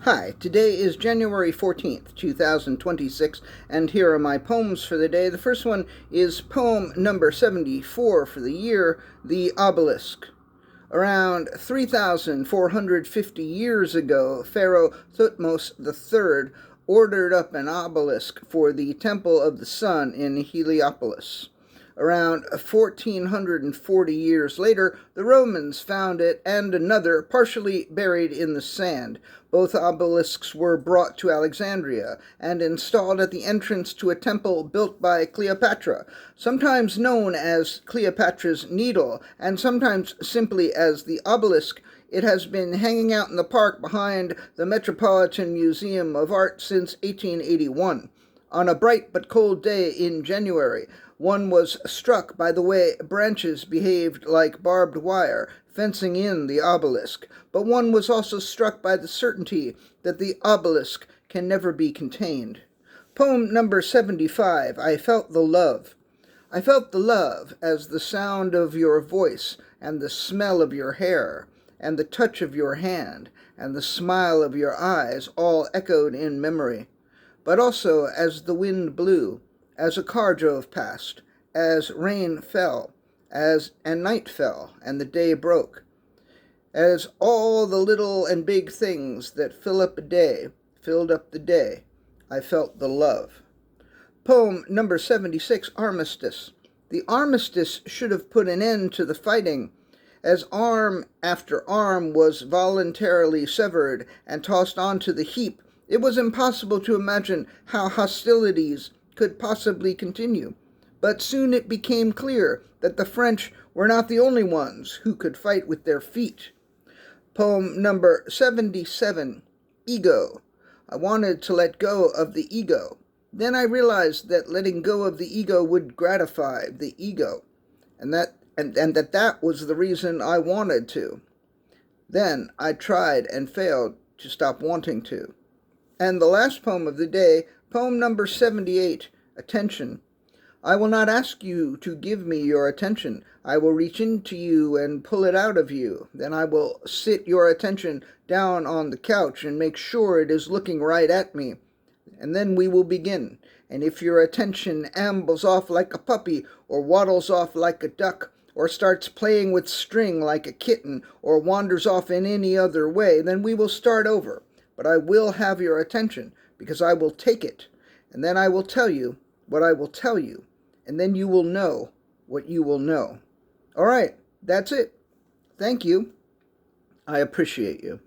Hi, today is January 14th, 2026, and here are my poems for the day. The first one is poem number 74 for the year, The Obelisk. Around 3,450 years ago, Pharaoh Thutmose III ordered up an obelisk for the Temple of the Sun in Heliopolis. Around 1440 years later, the Romans found it and another partially buried in the sand. Both obelisks were brought to Alexandria and installed at the entrance to a temple built by Cleopatra, sometimes known as Cleopatra's Needle, and sometimes simply as the obelisk. It has been hanging out in the park behind the Metropolitan Museum of Art since 1881. On a bright but cold day in January, one was struck by the way branches behaved like barbed wire, fencing in the obelisk, but one was also struck by the certainty that the obelisk can never be contained. Poem number 75, I Felt the Love. I felt the love as the sound of your voice, and the smell of your hair, and the touch of your hand, and the smile of your eyes all echoed in memory, but also as the wind blew, as a car drove past, as rain fell, and night fell, and the day broke, as all the little and big things that fill up a day filled up the day. I felt the love. Poem number 76, Armistice. The armistice should have put an end to the fighting, as arm after arm was voluntarily severed and tossed onto the heap. It was impossible to imagine how hostilities could possibly continue, but soon it became clear that the French were not the only ones who could fight with their feet. Poem number 77, Ego. I wanted to let go of the ego. Then I realized that letting go of the ego would gratify the ego, and that was the reason I wanted to. Then I tried and failed to stop wanting to. And the last poem of the day, poem number 78, Attention. I will not ask you to give me your attention. I will reach into you and pull it out of you. Then I will sit your attention down on the couch and make sure it is looking right at me. And then we will begin. And if your attention ambles off like a puppy, or waddles off like a duck, or starts playing with string like a kitten, or wanders off in any other way, then we will start over. But I will have your attention, because I will take it, and then I will tell you what I will tell you, and then you will know what you will know. All right, that's it. Thank you. I appreciate you.